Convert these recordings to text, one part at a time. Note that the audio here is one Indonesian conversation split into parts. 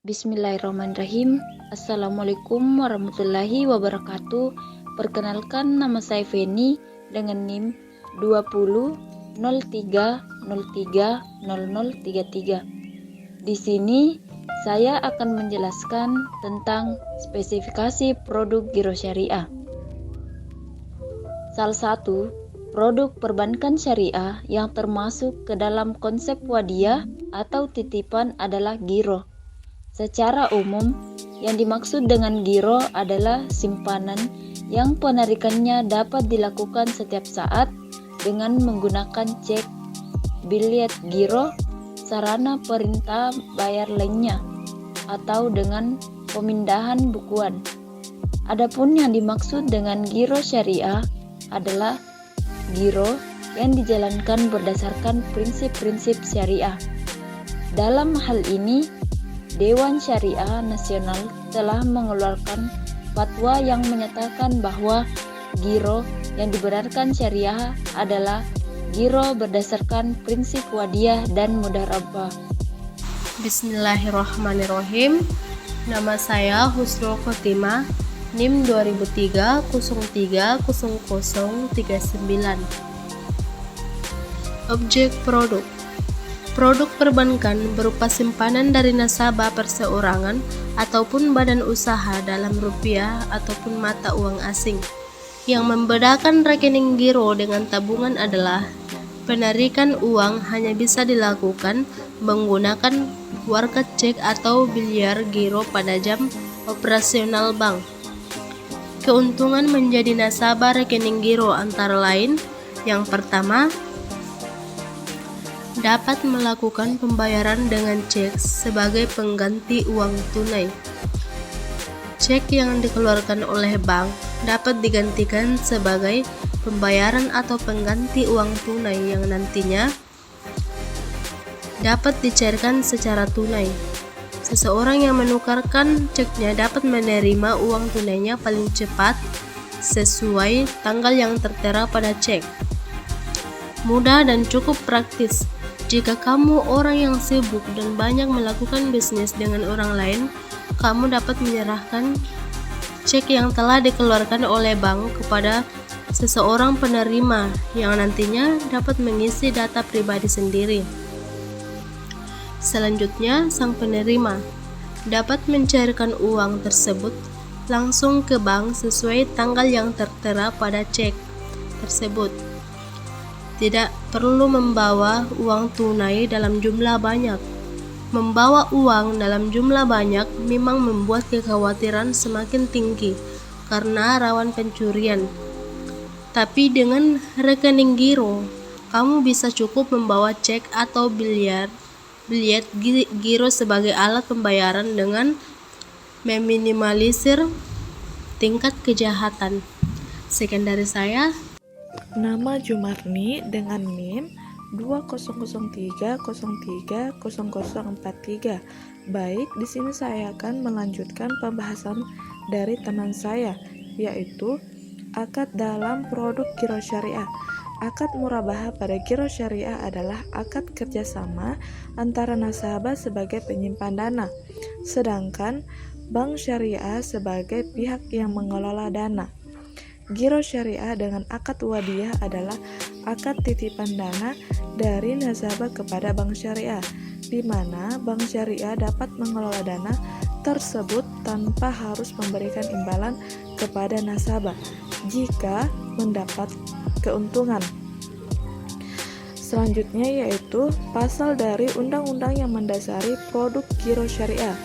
Bismillahirrahmanirrahim. Assalamualaikum warahmatullahi wabarakatuh. Perkenalkan, nama saya Feni dengan NIM 2003030033. Di sini saya akan menjelaskan tentang spesifikasi produk giro syariah. Salah satu produk perbankan syariah yang termasuk ke dalam konsep wadiah atau titipan adalah giro. Secara umum, yang dimaksud dengan giro adalah simpanan yang penarikannya dapat dilakukan setiap saat dengan menggunakan cek, biliet giro, sarana perintah bayar lainnya, atau dengan pemindahan bukuan. Adapun yang dimaksud dengan giro syariah adalah giro yang dijalankan berdasarkan prinsip-prinsip syariah. Dalam hal ini, Dewan Syariah Nasional telah mengeluarkan fatwa yang menyatakan bahwa giro yang dibenarkan syariah adalah giro berdasarkan prinsip wadiah dan mudharabah. Bismillahirrahmanirrahim. Nama saya Husnul Khotimah, NIM 2003030039. Objek produk. Produk perbankan berupa simpanan dari nasabah perseorangan ataupun badan usaha dalam rupiah ataupun mata uang asing. Yang membedakan rekening giro dengan tabungan adalah penarikan uang hanya bisa dilakukan menggunakan warga cek atau biliar giro pada jam operasional bank. Keuntungan menjadi nasabah rekening giro antara lain: yang pertama, dapat melakukan pembayaran dengan cek sebagai pengganti uang tunai. Cek yang dikeluarkan oleh bank dapat digantikan sebagai pembayaran atau pengganti uang tunai yang nantinya dapat dicairkan secara tunai. Seseorang yang menukarkan ceknya dapat menerima uang tunainya paling cepat sesuai tanggal yang tertera pada cek. Mudah dan cukup praktis. Jika kamu orang yang sibuk dan banyak melakukan bisnis dengan orang lain, kamu dapat menyerahkan cek yang telah dikeluarkan oleh bank kepada seseorang penerima yang nantinya dapat mengisi data pribadi sendiri. Selanjutnya, sang penerima dapat mencairkan uang tersebut langsung ke bank sesuai tanggal yang tertera pada cek tersebut. Tidak perlu membawa uang tunai dalam jumlah banyak. Membawa uang dalam jumlah banyak memang membuat kekhawatiran semakin tinggi karena rawan pencurian. Tapi dengan rekening giro, kamu bisa cukup membawa cek atau biliet giro sebagai alat pembayaran dengan meminimalisir tingkat kejahatan. Sekian dari saya. Nama Jumarni dengan NIM 2003030043. Baik, di sini saya akan melanjutkan pembahasan dari teman saya, yaitu akad dalam produk giro syariah. Akad murabahah pada giro syariah adalah akad kerjasama antara nasabah sebagai penyimpan dana, sedangkan bank syariah sebagai pihak yang mengelola dana. Giro syariah dengan akad wadiah adalah akad titipan dana dari nasabah kepada bank syariah, di mana bank syariah dapat mengelola dana tersebut tanpa harus memberikan imbalan kepada nasabah jika mendapat keuntungan. Selanjutnya yaitu pasal dari undang-undang yang mendasari produk giro syariah.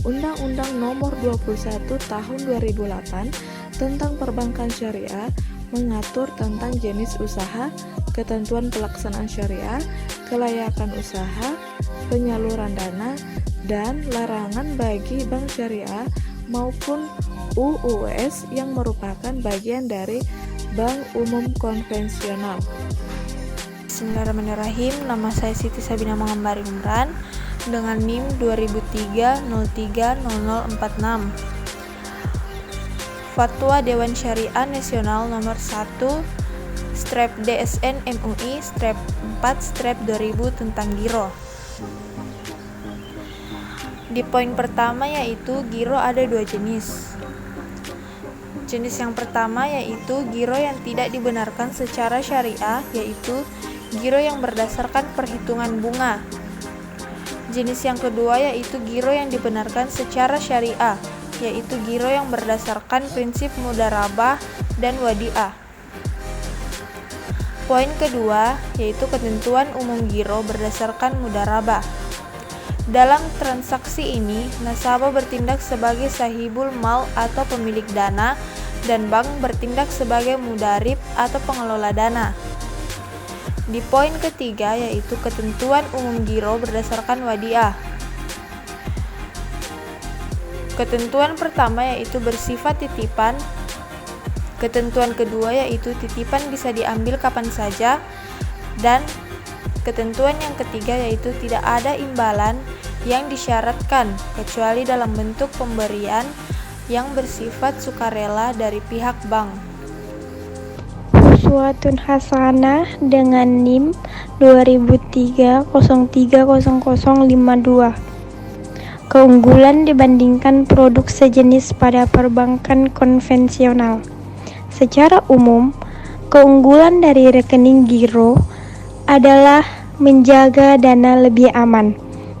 Undang-Undang Nomor 21 Tahun 2008 tentang perbankan syariah mengatur tentang jenis usaha, ketentuan pelaksanaan syariah, kelayakan usaha, penyaluran dana, dan larangan bagi bank syariah maupun UUS yang merupakan bagian dari bank umum konvensional. Bismillahirrahmanirrahim. Nama saya Siti Sabina Mangambari Umran dengan NIM 2003030046. Fatwa Dewan Syariah Nasional nomor 1/DSN MUI/4/2000 tentang giro. Di poin pertama yaitu giro ada dua jenis. Jenis yang pertama yaitu giro yang tidak dibenarkan secara syariah, yaitu giro yang berdasarkan perhitungan bunga. Jenis yang kedua yaitu giro yang dibenarkan secara syariah, yaitu giro yang berdasarkan prinsip mudharabah dan wadiah. Poin kedua yaitu ketentuan umum giro berdasarkan mudharabah. Dalam transaksi ini, nasabah bertindak sebagai sahibul mal atau pemilik dana, dan bank bertindak sebagai mudarib atau pengelola dana. Di poin ketiga yaitu ketentuan umum giro berdasarkan wadiah. Ketentuan pertama yaitu bersifat titipan. Ketentuan kedua yaitu titipan bisa diambil kapan saja, dan ketentuan yang ketiga yaitu tidak ada imbalan yang disyaratkan kecuali dalam bentuk pemberian yang bersifat sukarela dari pihak bank. Uswatun hasanah dengan NIM 2003-030052. Keunggulan dibandingkan produk sejenis pada perbankan konvensional. Secara umum, keunggulan dari rekening giro adalah menjaga dana lebih aman,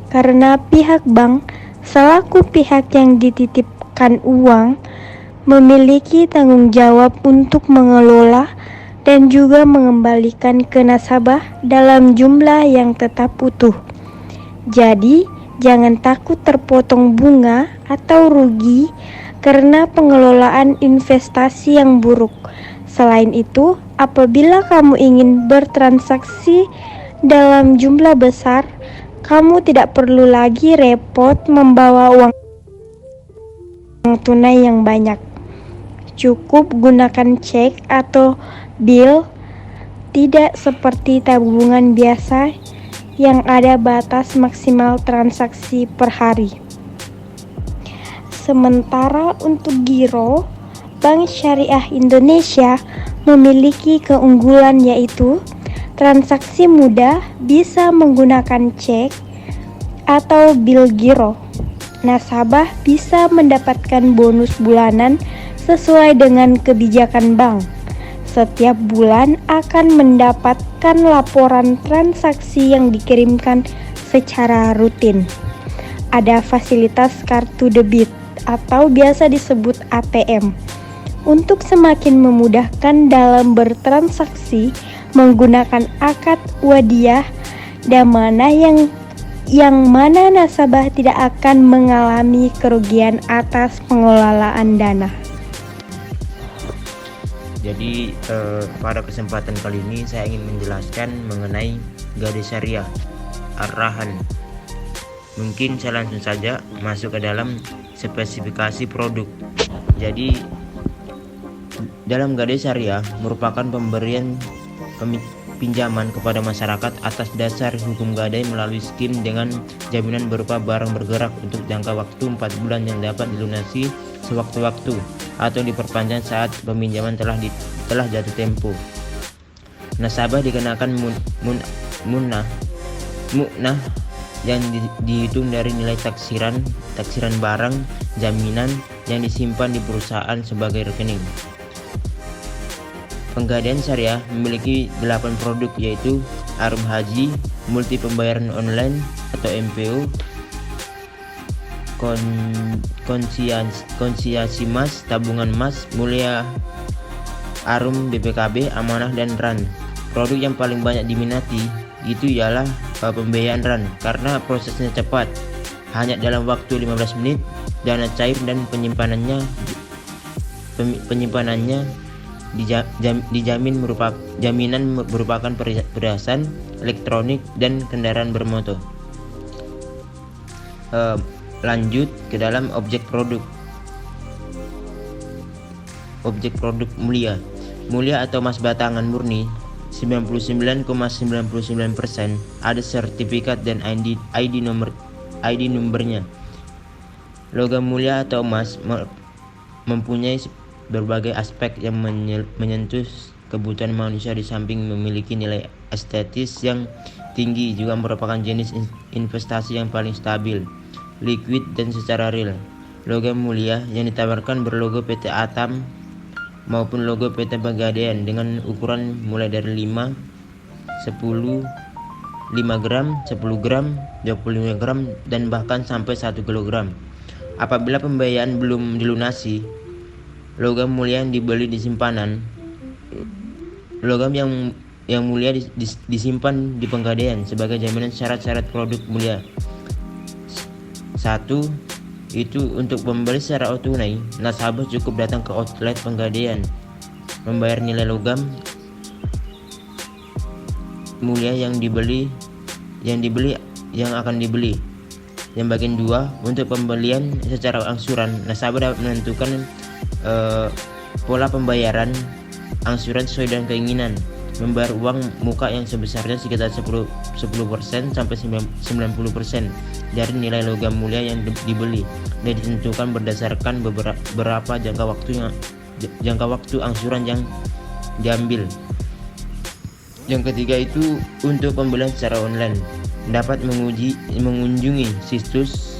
karena pihak bank selaku pihak yang dititipkan uang memiliki tanggung jawab untuk mengelola dan juga mengembalikan ke nasabah dalam jumlah yang tetap utuh. Jadi, jangan takut terpotong bunga atau rugi karena pengelolaan investasi yang buruk. Selain itu, apabila kamu ingin bertransaksi dalam jumlah besar, kamu tidak perlu lagi repot membawa uang tunai yang banyak. Cukup gunakan cek atau bil, tidak seperti tabungan biasa yang ada batas maksimal transaksi per hari. Sementara untuk giro, Bank Syariah Indonesia memiliki keunggulan yaitu transaksi mudah, bisa menggunakan cek atau bil giro. Nasabah bisa mendapatkan bonus bulanan sesuai dengan kebijakan bank. Setiap bulan akan mendapatkan laporan transaksi yang dikirimkan secara rutin. Ada fasilitas kartu debit atau biasa disebut ATM. Untuk semakin memudahkan dalam bertransaksi menggunakan akad wadiah, dan yang mana nasabah tidak akan mengalami kerugian atas pengelolaan dana. Jadi pada kesempatan kali ini saya ingin menjelaskan mengenai Gade Syariah Ar-Rahan. Mungkin saya langsung saja masuk ke dalam spesifikasi produk. Jadi dalam Gade Syariah merupakan pemberian pinjaman kepada masyarakat atas dasar hukum gadai melalui skim dengan jaminan berupa barang bergerak untuk jangka waktu 4 bulan yang dapat dilunasi sewaktu-waktu atau diperpanjang saat peminjaman telah jatuh tempo. Nasabah dikenakan mu'nah yang dihitung dari nilai taksiran barang jaminan yang disimpan di perusahaan sebagai rekening. Penggadaian syariah memiliki 8 produk, yaitu Arum Haji, multi pembayaran online atau MPO, konsiasi mas, tabungan mas, mulia, Arum BPKB, amanah, dan RAN. Produk yang paling banyak diminati itu ialah pembiayaan RAN karena prosesnya cepat, hanya dalam waktu 15 menit, dana cair, dan penyimpanannya dijamin merupakan perhiasan, elektronik, dan kendaraan bermotor. Lanjut ke dalam objek produk. Objek produk mulia atau emas batangan murni 99,99% ada sertifikat dan ID nomornya. Logam mulia atau emas mempunyai berbagai aspek yang menyentuh kebutuhan manusia. Di samping memiliki nilai estetis yang tinggi, juga merupakan jenis investasi yang paling stabil. liquid dan secara real. Logam mulia yang ditawarkan berlogo PT Atam maupun logo PT Pegadaian dengan ukuran mulai dari 5, 10, 5 gram, 10 gram, 25 gram, dan bahkan sampai 1 kilogram. Apabila pembayaran belum dilunasi, logam mulia yang dibeli di simpanan, logam yang mulia disimpan di Pegadaian sebagai jaminan syarat-syarat produk mulia. 1. Itu untuk pembeli secara tunai, nasabah cukup datang ke outlet Pegadaian, membayar nilai logam mulia yang akan dibeli. Yang bagian 2, untuk pembelian secara angsuran, nasabah dapat menentukan pola pembayaran angsuran sesuai dengan keinginan, membayar uang muka yang sebesarnya sekitar 10% sampai 90% dari nilai logam mulia yang dibeli, dan ditentukan berdasarkan beberapa jangka waktu angsuran yang diambil. Yang ketiga itu untuk pembelian secara online, dapat mengunjungi situs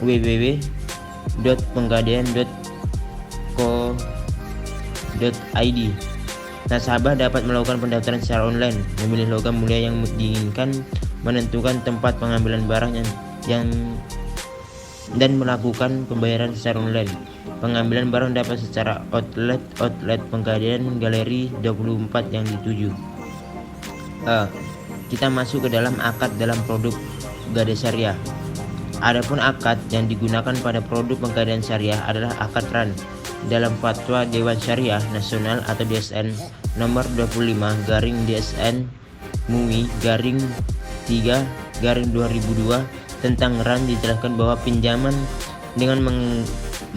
www.pegadaian.co.id. Nasabah dapat melakukan pendaftaran secara online, memilih logam mulia yang diinginkan, menentukan tempat pengambilan barang dan melakukan pembayaran secara online. Pengambilan barang dapat secara outlet Pegadaian Galeri 24 yang dituju. Kita masuk ke dalam akad dalam produk Gadai Syariah. Adapun akad yang digunakan pada produk Pegadaian Syariah adalah akad RAN dalam Fatwa Dewan Syariah Nasional atau DSN nomor 25/DSN MUI /3/2002 tentang RAN. Dijelaskan bahwa pinjaman dengan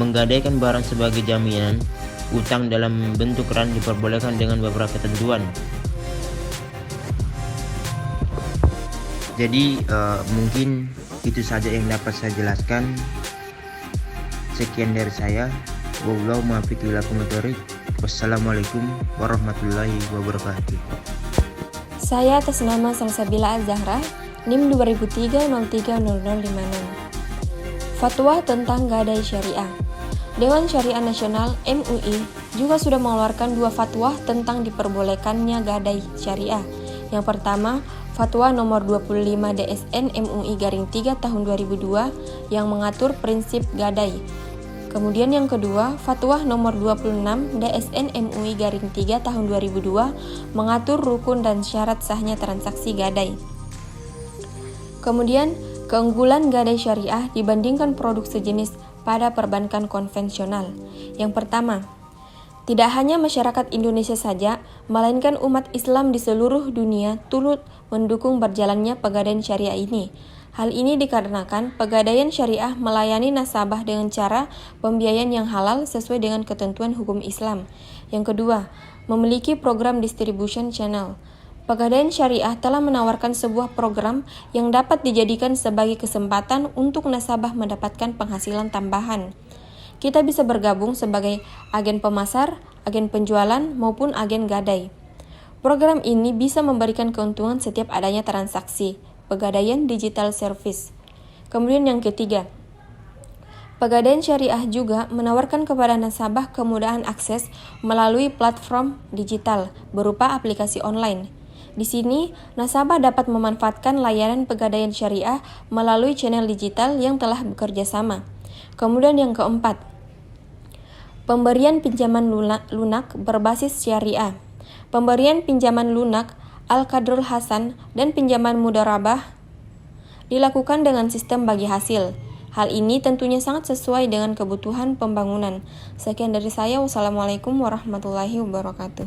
menggadaikan barang sebagai jaminan utang dalam bentuk RAN diperbolehkan dengan beberapa ketentuan. Jadi mungkin itu saja yang dapat saya jelaskan. Sekian dari saya. Wallahu muwaffiq ila aqwamit thoriq. Wassalamualaikum warahmatullahi wabarakatuh. Saya atas nama Salsabila Az-Zahra, NIM 2003030056. Fatwa tentang Gadai Syariah. Dewan Syariah Nasional MUI juga sudah mengeluarkan 2 fatwa tentang diperbolehkannya gadai syariah. Yang pertama, Fatwa nomor 25 DSN MUI /3 tahun 2002 yang mengatur prinsip gadai. Kemudian yang kedua, Fatwa nomor 26 DSN MUI /3 tahun 2002 mengatur rukun dan syarat sahnya transaksi gadai. Kemudian, keunggulan gadai syariah dibandingkan produk sejenis pada perbankan konvensional. Yang pertama, tidak hanya masyarakat Indonesia saja, melainkan umat Islam di seluruh dunia turut mendukung berjalannya Pegadaian Syariah ini. Hal ini dikarenakan Pegadaian Syariah melayani nasabah dengan cara pembiayaan yang halal sesuai dengan ketentuan hukum Islam. Yang kedua, memiliki program distribution channel. Pegadaian Syariah telah menawarkan sebuah program yang dapat dijadikan sebagai kesempatan untuk nasabah mendapatkan penghasilan tambahan. Kita bisa bergabung sebagai agen pemasar, agen penjualan, maupun agen gadai. Program ini bisa memberikan keuntungan setiap adanya transaksi, Pegadaian Digital Service. Kemudian yang ketiga, Pegadaian Syariah juga menawarkan kepada nasabah kemudahan akses melalui platform digital berupa aplikasi online. Di sini, nasabah dapat memanfaatkan layanan Pegadaian Syariah melalui channel digital yang telah bekerja sama. Kemudian yang keempat, pemberian pinjaman lunak berbasis syariah. Pemberian pinjaman lunak, Al-Qadrul Hasan, dan pinjaman mudharabah dilakukan dengan sistem bagi hasil. Hal ini tentunya sangat sesuai dengan kebutuhan pembangunan. Sekian dari saya. Wassalamualaikum warahmatullahi wabarakatuh.